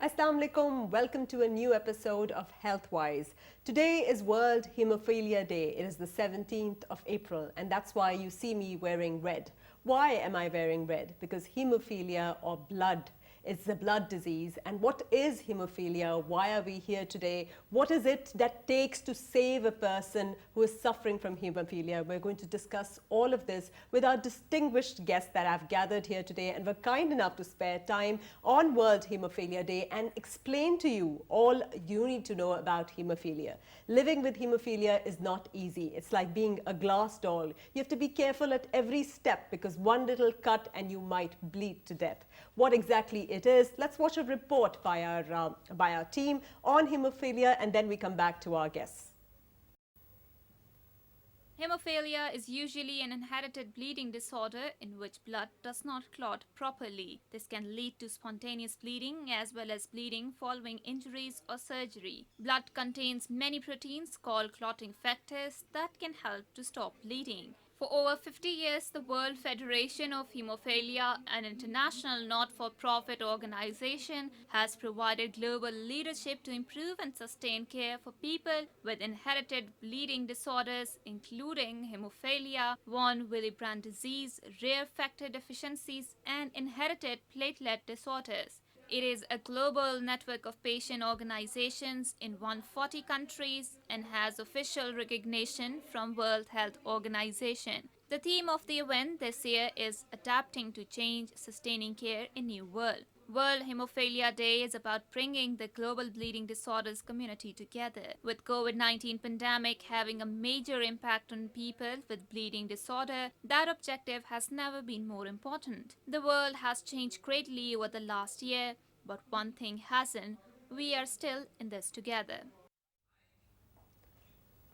Assalamu alaikum. Welcome to a new episode of Healthwise. Today is World Hemophilia Day. It is the 17th of April, and that's why you see me wearing red. Why am I wearing red? Because hemophilia, or blood, is a blood disease. And what is hemophilia? Why are we here today? What is it that takes to save a person who is suffering from hemophilia? We're going to discuss all of this with our distinguished guests that I've gathered here today, and were kind enough to spare time on World Hemophilia Day and explain to you all you need to know about hemophilia. Living with hemophilia is not easy. It's like being a glass doll. You have to be careful at every step because one little cut and you might bleed to death. What exactly it is, let's watch a report by our team on hemophilia, and then we come back to our guests. Hemophilia is usually an inherited bleeding disorder in which blood does not clot properly. This can lead to spontaneous bleeding as well as bleeding following injuries or surgery. Blood contains many proteins called clotting factors that can help to stop bleeding. For over 50 years, the World Federation of Hemophilia, an international not-for-profit organization, has provided global leadership to improve and sustain care for people with inherited bleeding disorders, including hemophilia, von Willebrand disease, rare factor deficiencies, and inherited platelet disorders. It is a global network of patient organizations in 140 countries and has official recognition from World Health Organization. The theme of the event this year is Adapting to Change, Sustaining Care in New World. World Hemophilia Day is about bringing the global bleeding disorders community together. With COVID-19 pandemic having a major impact on people with bleeding disorder, that objective has never been more important. The world has changed greatly over the last year, but one thing hasn't. We are still in this together.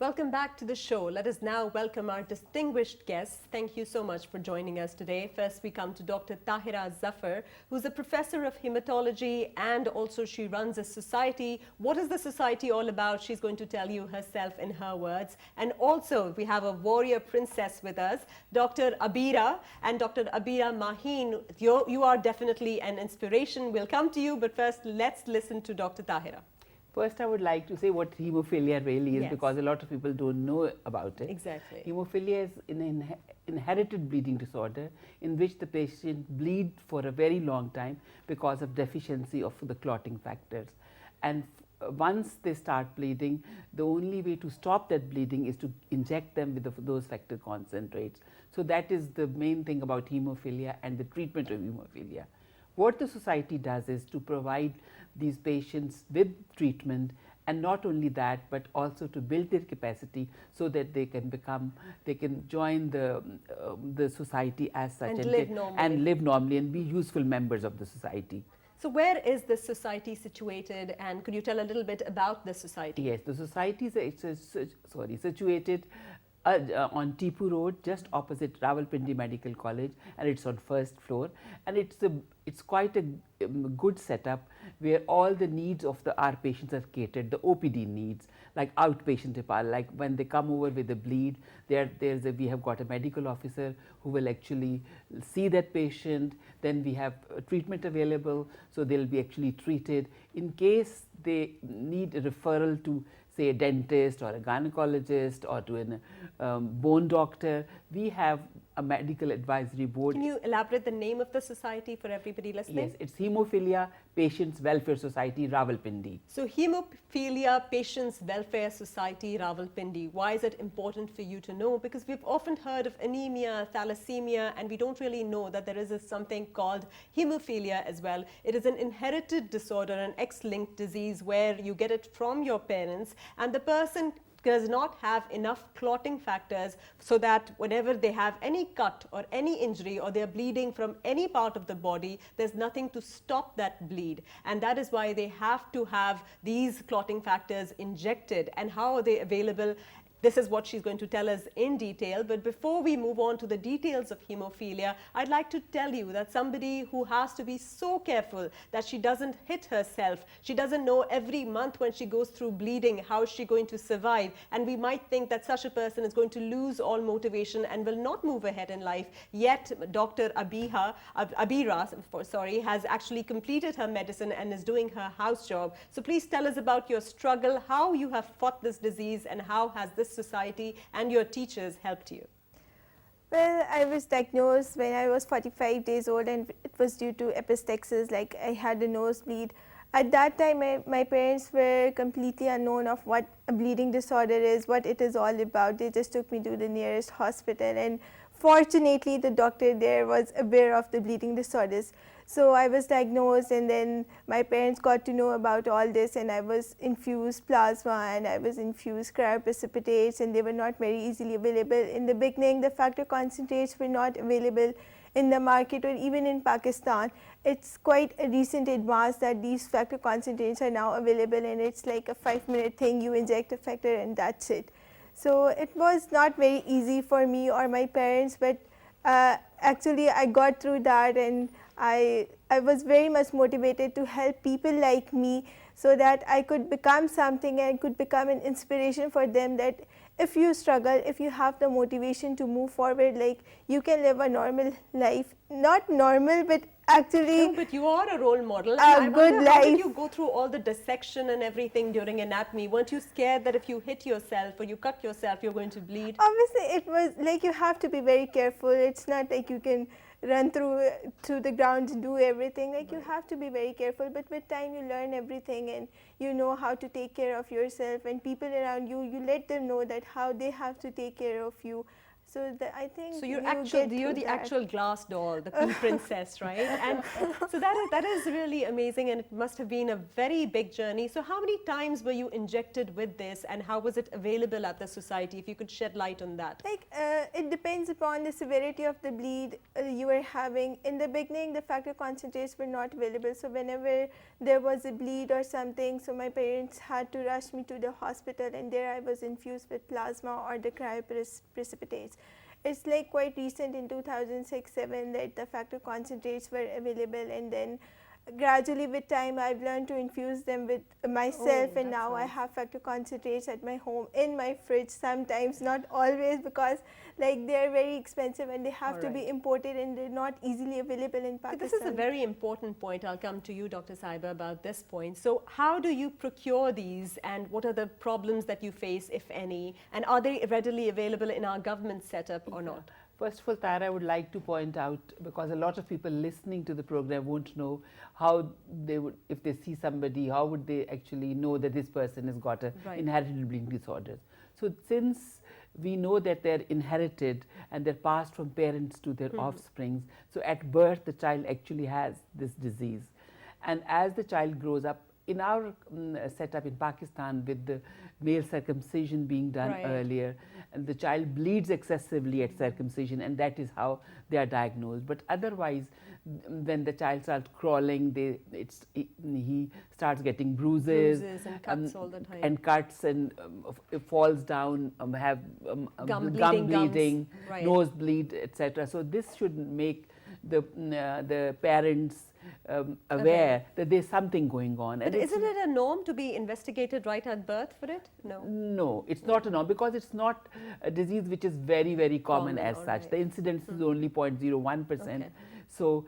Welcome back to the show. Let us now welcome our distinguished guests. Thank you so much for joining us today. First, we come to Dr. Tahira Zafar, who's a professor of hematology, and also she runs a society. What is the society all about? She's going to tell you herself in her words. And also, we have a warrior princess with us, Dr. Abira. And Dr. Abira Maheen, you are definitely an inspiration. We'll come to you, but first, let's listen to Dr. Tahira. First, I would like to say what hemophilia really is, Yes. because a lot of people don't know about it. Exactly. Hemophilia is an inherited bleeding disorder in which the patient bleeds for a very long time because of deficiency of the clotting factors. And once they start bleeding, the only way to stop that bleeding is to inject them with those factor concentrates. So that is the main thing about hemophilia and the treatment of hemophilia. What the society does is to provide these patients with treatment, and not only that, but also to build their capacity so that they can join the society as such And live normally and be useful members of the society. So where is this society situated, and could you tell a little bit about the society? Yes, the society is situated on Tipu Road, just opposite Rawalpindi Medical College, and it's on first floor, and it's quite a good setup where all the needs of our patients are catered. The OPD needs, like outpatient department, like when they come over with a bleed, we have got a medical officer who will actually see that patient. Then we have treatment available, so they'll be actually treated. In case they need a referral to, say, a dentist or a gynecologist or to a bone doctor, we have a medical advisory board. Can you elaborate the name of the society for everybody listening? Yes, it's Hemophilia Patients Welfare Society, Rawalpindi. So Hemophilia Patients Welfare Society, Rawalpindi. Why is it important for you to know? Because we've often heard of anemia, thalassemia, and we don't really know that there is something called hemophilia as well. It is an inherited disorder, an X-linked disease where you get it from your parents, and the person does not have enough clotting factors so that whenever they have any cut or any injury or they're bleeding from any part of the body, there's nothing to stop that bleed. And that is why they have to have these clotting factors injected. And how are they available? this is what she's going to tell us in detail. But before we move on to the details of hemophilia, I'd like to tell you that somebody who has to be so careful that she doesn't hit herself, she doesn't know every month when she goes through bleeding, how is she going to survive? And we might think that such a person is going to lose all motivation and will not move ahead in life. Yet Dr. Abira has actually completed her medicine and is doing her house job. So please tell us about your struggle, how you have fought this disease, and how has this society and your teachers helped you? Well, I was diagnosed when I was 45 days old, and it was due to epistaxis, like I had a nosebleed. At that time, my parents were completely unknown of what a bleeding disorder is, what it is all about. They just took me to the nearest hospital, and fortunately the doctor there was aware of the bleeding disorders. So I was diagnosed, and then my parents got to know about all this, and I was infused plasma and I was infused cryoprecipitates, and they were not very easily available. In the beginning, the factor concentrates were not available in the market or even in Pakistan. It's quite a recent advance that these factor concentrates are now available, and it's like a 5-minute thing. You inject a factor and that's it. So it was not very easy for me or my parents, but actually I got through that, and I was very much motivated to help people like me so that I could become something and could become an inspiration for them, that if you struggle, if you have the motivation to move forward, like you can live a normal life. Not normal, but actually no, but you are a role model. A good life. How did you go through all the dissection and everything during anatomy? Weren't you scared that if you hit yourself or you cut yourself, you're going to bleed? Obviously, it was like you have to be very careful. It's not like you can run through the ground and do everything. Like you have to be very careful, but with time you learn everything, and you know how to take care of yourself, and people around you, you let them know that how they have to take care of you. So I think so you're the actual glass doll, the pea princess, right? And so that is really amazing, and it must have been a very big journey. So how many times were you injected with this, and how was it available at the society? If you could shed light on that. Like it depends upon the severity of the bleed you were having. In the beginning, the factor concentrates were not available. So whenever there was a bleed or something, so my parents had to rush me to the hospital, and there I was infused with plasma or the cryoprecipitates. It's like quite recent in 2006-07 that the factor concentrates were available, and then gradually with time I've learned to infuse them with myself, and now nice. I have factor concentrates at my home, in my fridge sometimes, not always, because like they're very expensive and they have to be imported, and they're not easily available in Pakistan. This is a very important point. I'll come to you, Dr. Saiba, about this point. So how do you procure these, and what are the problems that you face, if any, and are they readily available in our government setup or not? First of all, Tara, I would like to point out, because a lot of people listening to the program won't know how they would, if they see somebody, how would they actually know that this person has got a inherited bleeding disorders. So since we know that they're inherited and they're passed from parents to their offsprings, so at birth the child actually has this disease. And as the child grows up, in our setup in Pakistan, with the male circumcision being done earlier, and the child bleeds excessively at circumcision, and that is how they are diagnosed. But otherwise, when the child starts crawling, he starts getting bruises and cuts all the time. And cuts, and falls down, have gum bleeding, nosebleed, etc. So this should make the parents aware that there's something going on. But isn't it a norm to be investigated right at birth for it? No. No, it's not a norm, because it's not a disease which is very, very common as such. The incidence is only 0.01%. So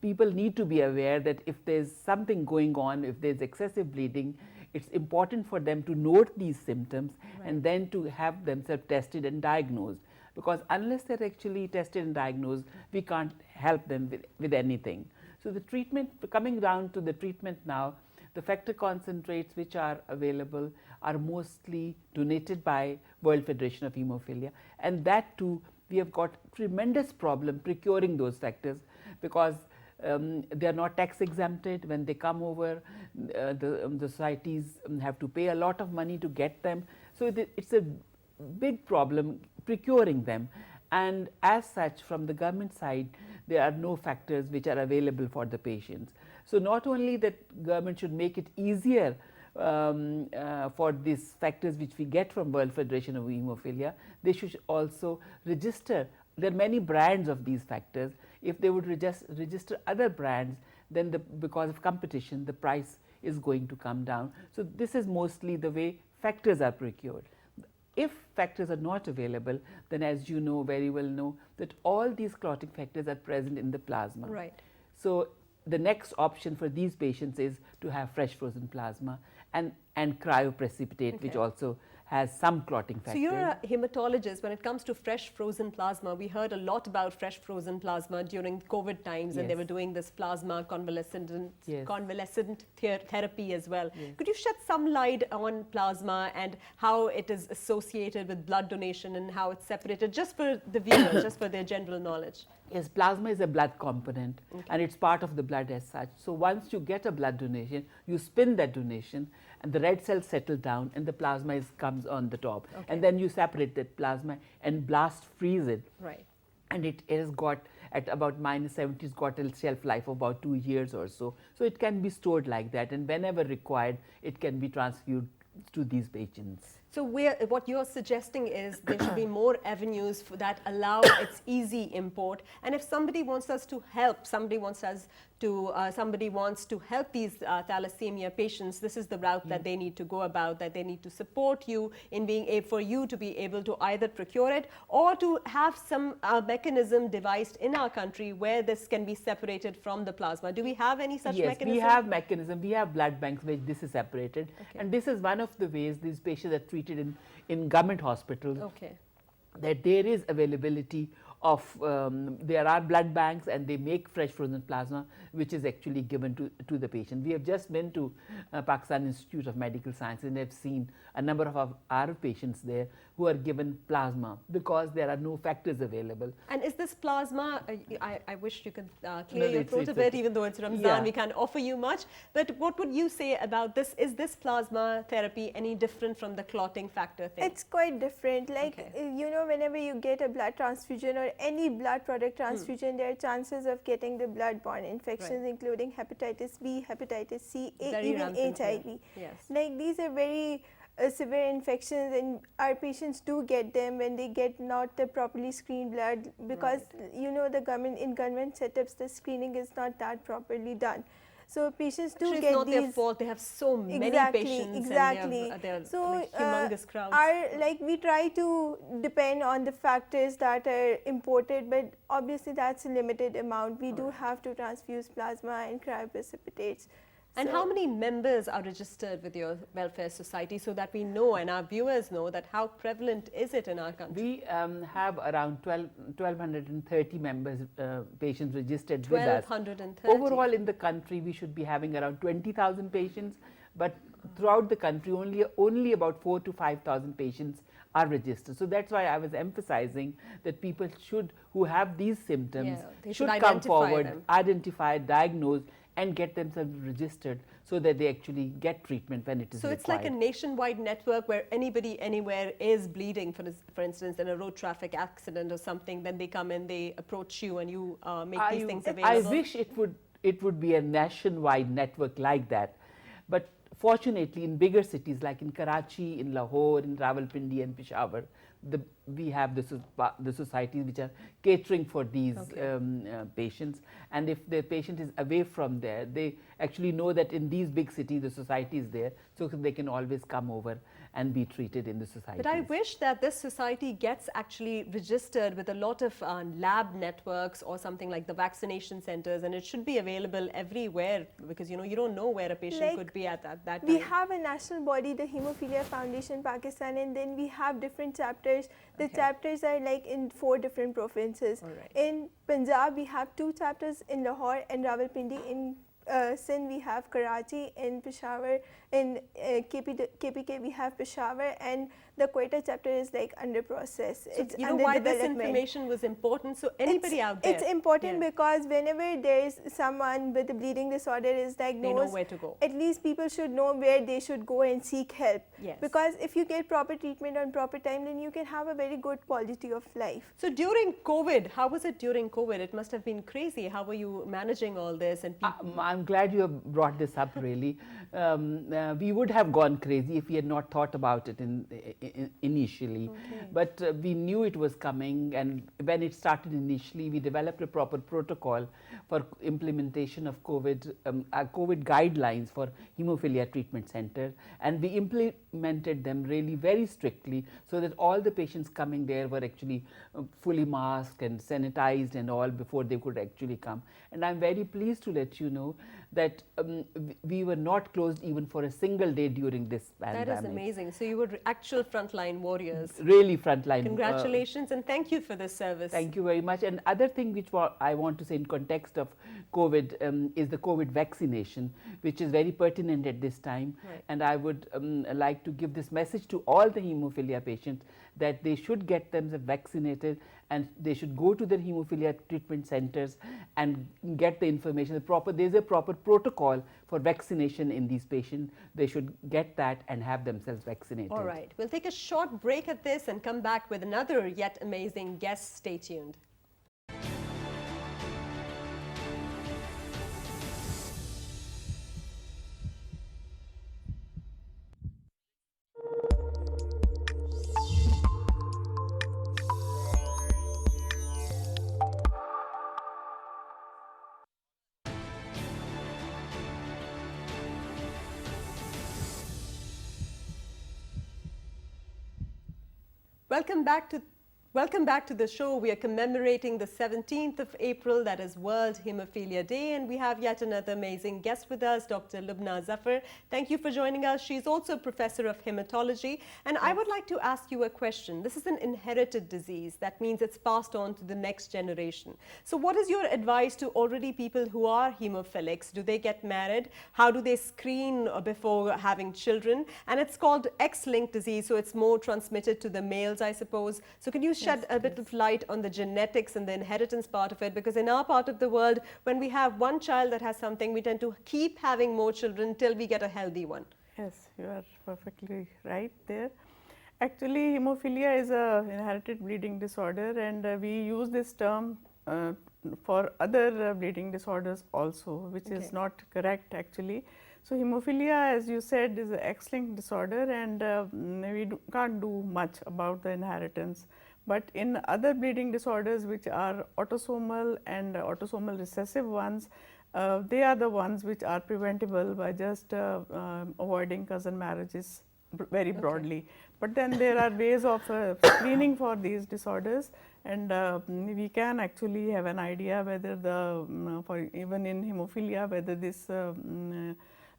people need to be aware that if there's something going on, if there's excessive bleeding, it's important for them to note these symptoms and then to have themselves tested and diagnosed. Because unless they're actually tested and diagnosed, we can't help them with anything. So the treatment, coming down to the treatment now, the factor concentrates which are available are mostly donated by World Federation of Hemophilia, and that too we have got tremendous problem procuring those factors, because they are not tax exempted when they come over. The societies have to pay a lot of money to get them, so it's a big problem procuring them. And as such, from the government side, there are no factors which are available for the patients. So not only that government should make it easier for these factors which we get from World Federation of Hemophilia, they should also register. There are many brands of these factors. If they would register other brands, then because of competition, the price is going to come down. So this is mostly the way factors are procured. If factors are not available, then as you know, very well know, that all these clotting factors are present in the plasma. Right. So the next option for these patients is to have fresh frozen plasma and cryoprecipitate, Okay. which also has some clotting factors. So you're a hematologist. When it comes to fresh frozen plasma, we heard a lot about fresh frozen plasma during COVID times, and they Yes. were doing this plasma convalescent Yes. therapy as well. Yes. Could you shed some light on plasma and how it is associated with blood donation and how it's separated, just for the viewers, just for their general knowledge? Yes, plasma is a blood component, and it's part of the blood as such. So once you get a blood donation, you spin that donation and the red cells settle down and the plasma comes on the top. Okay. And then you separate that plasma and blast freeze it. Right. And it has got, at about -70, it's got a shelf life of about 2 years or so. So it can be stored like that, and whenever required, it can be transfused to these patients. So what you're suggesting is there should be more avenues that allow its easy import. And if somebody wants us to help, somebody wants to help these thalassemia patients, this is the route that they need to go about, that they need to support you in being able for you to be able to either procure it or to have some mechanism devised in our country where this can be separated from the plasma. Do we have any such Yes, mechanism? we have mechanism. We have blood banks where this is separated. Okay. And this is one of the ways these patients are treated in government hospitals. Okay. That there is availability of, there are blood banks and they make fresh frozen plasma which is actually given to the patient. We have just been to Pakistan Institute of Medical Sciences and have seen a number of our patients there who are given plasma because there are no factors available. And is this plasma, I wish you could clear your it's- throat a it's bit, okay. even though it's Ramzan, Yeah. we can't offer you much. But what would you say about this? Is this plasma therapy any different from the clotting factor thing? It's quite different. Like, Okay. you know, whenever you get a blood transfusion or any blood product transfusion, there are chances of getting the blood-borne infections, including hepatitis B, hepatitis C, Very even rampant here. HIV. Yes. Like, these are very severe infections, and our patients do get them when they get not the properly screened blood, because you know, the government setups, the screening is not that properly done. So patients do Actually, get it's not these. their fault. They have so many Exactly, patients exactly. and they're So, like humongous crowds. we try to depend on the factors that are imported, but obviously that's a limited amount. We do have to transfuse plasma and cryoprecipitates. And So- how many members are registered with your welfare society so that we know and our viewers know that how prevalent is it in our country? We have around 1,230 members, patients registered with us. 1,230. Overall in the country, we should be having around 20,000 patients, but throughout the country, only about 4,000 to 5,000 patients are registered. So that's why I was emphasizing that people who have these symptoms, Yeah, they should should come identify forward, them. identify, diagnose, and get themselves registered so that they actually get treatment when it is So required. it's like a nationwide network where anybody anywhere is bleeding, for instance, in a road traffic accident or something, then they come in, they approach you and you make these things I available. wish it would be a nationwide network like that, but fortunately in bigger cities like in Karachi, in Lahore, in Rawalpindi and Peshawar, we have the societies which are catering for these patients, and if the patient is away from there, they actually know that in these big cities the society is there, so they can always come over and be treated in the society. But I wish that this society gets actually registered with a lot of lab networks or something like the vaccination centers, and it should be available everywhere because you don't know where a patient Like, could be at that time. We have a national body, the Hemophilia Foundation Pakistan, and then we have different chapters. The Okay. chapters are like in 4 different provinces. All right. In Punjab, we have 2 chapters, in Lahore and Rawalpindi. In Sindh, we have Karachi. In Peshawar, in KPK, we have Peshawar, and the Untitled chapter is like under process. So It's you know under why this development. information was important? So anybody out there, It's important yeah, because whenever there is someone with a bleeding disorder is they know diagnosed, where to go. at least people should know where they should go and seek help. Yes. Because if you get proper treatment on proper time, then you can have a very good quality of life. So during COVID, how was it during COVID? It must have been crazy. How were you managing all this? And people, I'm glad you have brought this up, really. We would have gone crazy if we had not thought about it initially. Okay. But we knew it was coming, and when it started initially, we developed a proper protocol for implementation of COVID guidelines for hemophilia treatment centers, and we implemented them really very strictly, so that all the patients coming there were actually fully masked and sanitized and all before they could actually come. And I'm very pleased to let you know that we were not closed even for a single day during this pandemic. that is amazing. So you were actual frontline warriors. Really frontline. Congratulations and thank you for this service. Thank you very much. And other thing which I want to say in context of COVID is the COVID vaccination, which is very pertinent at this time. Right. And I would like to give this message to all the hemophilia patients that they should get themselves vaccinated, and they should go to their hemophilia treatment centers and get the information. There's a proper protocol for vaccination in these patients. They should get that and have themselves vaccinated. All right. We'll take a short break at this and come back with another yet amazing guest. Stay tuned. Welcome back to the show. We are commemorating the 17th of April, that is World Hemophilia Day, and we have yet another amazing guest with us, Dr. Lubna Zafar. Thank you for joining us. She's also a professor of hematology, and I would like to ask you a question. This is an inherited disease. That means it's passed on to the next generation. So what is your advice to already people who are hemophilics? Do they get married? How do they screen before having children? And it's called X-linked disease, so it's more transmitted to the males, I suppose. So can you shed a bit of light on the genetics and the inheritance part of it? Because in our part of the world, when we have one child that has something, we tend to keep having more children till we get a healthy one. Yes, you are perfectly right there. Actually, hemophilia is a inherited bleeding disorder, and we use this term for other bleeding disorders also, which is not correct actually. So hemophilia, as you said, is an X-linked disorder, and we can't do much about the inheritance. But in other bleeding disorders which are autosomal and autosomal recessive ones, they are the ones which are preventable by just avoiding cousin marriages very broadly. But then there are ways of screening for these disorders, and we can actually have an idea whether for even in hemophilia, whether this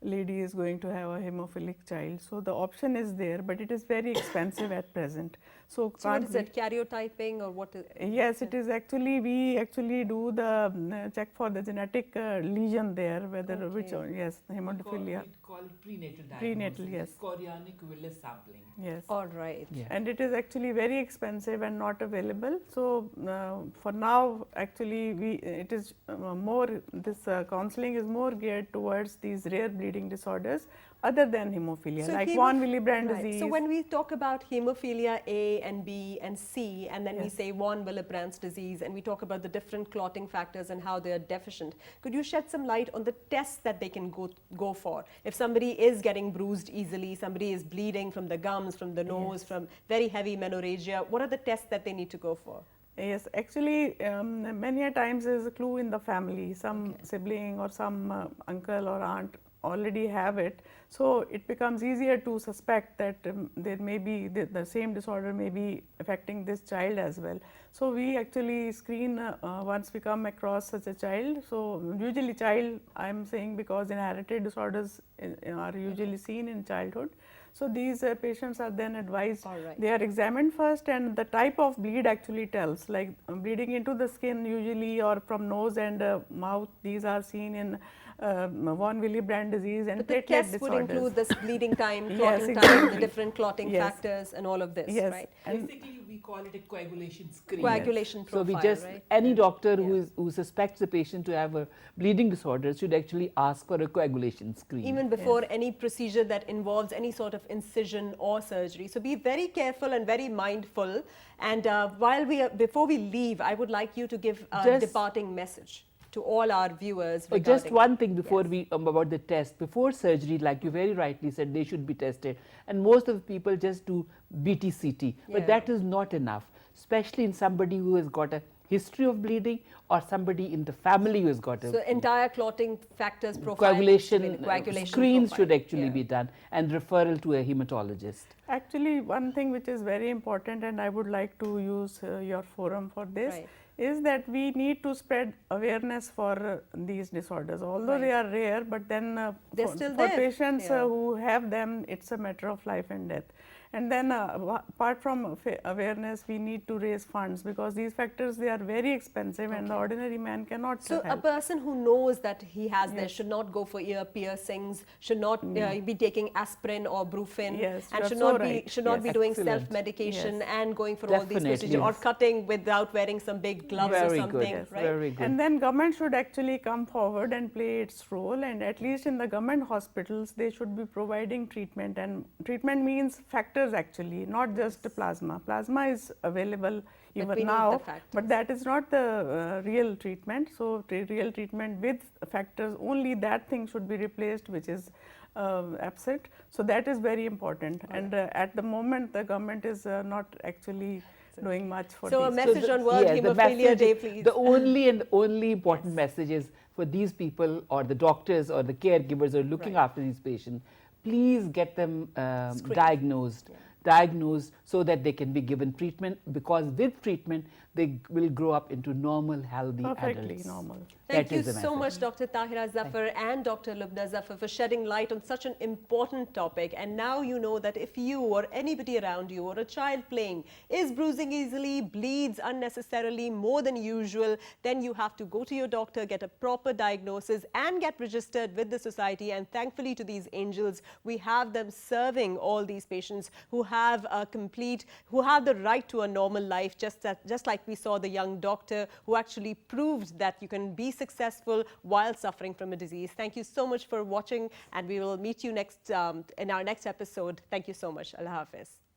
lady is going to have a hemophilic child. So the option is there, but it is very expensive at present. So what is it, karyotyping or what is it? Yes, it is actually, we actually do the check for the genetic lesion there, whether which, yes, hemophilia. We call it prenatal diagnosis. Prenatal, yes. Chorionic villus sampling. Yes. All right. Yeah. And it is actually very expensive and not available. So for now, actually, it is more, this counseling is more geared towards these rare bleeding disorders other than hemophilia, So like von Willebrand right. disease. So when we talk about hemophilia A and B and C, and then we say von Willebrand's disease, and we talk about the different clotting factors and how they are deficient, could you shed some light on the tests that they can go for? If somebody is getting bruised easily, somebody is bleeding from the gums, from the nose, from very heavy menorrhagia, what are the tests that they need to go for? Yes, actually, many a times there is a clue in the family. Some sibling or some uncle or aunt already have it. So it becomes easier to suspect that there may be the same disorder may be affecting this child as well. So we actually screen once we come across such a child. So usually child, I am saying because inherited disorders are usually seen in childhood. So these patients are then advised, All right. they are examined first, and the type of bleed actually tells, like bleeding into the skin usually, or from nose and mouth, these are seen in von Willebrand disease and But the platelet tests would disorders. include this bleeding time, Yes, clotting time, the exactly. different clotting Yes. factors and all of this, Yes, right? and Basically, we call it a coagulation screen. Coagulation So we profile, just, right? any doctor Yeah. who suspects a patient to have a bleeding disorder should actually ask for a coagulation screen. Even before any procedure that involves any sort of incision or surgery. So be very careful and very mindful. And before we leave, I would like you to give a Just- departing message to all our viewers Oh, regarding. just one thing before Yes. we about the test. Before surgery, like you very rightly said, they should be tested, and most of the people just do BTCT, Yeah. but that is not enough, especially in somebody who has got a history of bleeding or somebody in the family who has got a So entire clotting factors profile. coagulation, coagulation screens profile. should actually Yeah. be done, and referral to a hematologist. actually one thing which is very important, and I would like to use your forum for this, Right. is that we need to spread awareness for these disorders, although they Right. are rare, but then They're for, still for there. patients Yeah. who have them, it's a matter of life and death. And then apart from awareness, we need to raise funds, because these factors, they are very expensive, and the Okay. ordinary man cannot So a help. person who knows that he has this Yes. should not go for ear piercings, should not be taking aspirin or brufen, Yes, and you are should so not right. be should not Yes. be doing Excellent. self-medication Yes. and going for all these Definitely. procedures, or Yes. cutting without wearing some big gloves or Very good. something, Yes. right? Very good. And then government should actually come forward and play its role, and at least in the government hospitals, they should be providing treatment, and treatment means factors actually, not just plasma. Plasma is available we even need the now, factors. but that is not the real treatment. So real treatment with factors, only that thing should be replaced which is absent. So that is very important, and at the moment the government is not actually doing much for So a these. message on World the Hemophilia message- Day, please. The only important message is for these people, or the doctors or the caregivers who are looking Right. after these patients, please get them Screened. diagnosed. Yeah. Diagnosed so that they can be given treatment, because with treatment they will grow up into normal, healthy Perfectly adults. normal. Thank That you is the so much, message. Dr. Tahira Zafar and Dr. Lubna Zafar, for shedding light on such an important topic. And now you know that if you or anybody around you or a child playing is bruising easily, bleeds unnecessarily more than usual, then you have to go to your doctor, get a proper diagnosis and get registered with the society. And thankfully to these angels, we have them serving all these patients who have the right to a normal life, just like we saw the young doctor who actually proved that you can be successful while suffering from a disease. Thank you so much for watching, and we will meet you next in our next episode. Thank you so much. Allah Hafiz.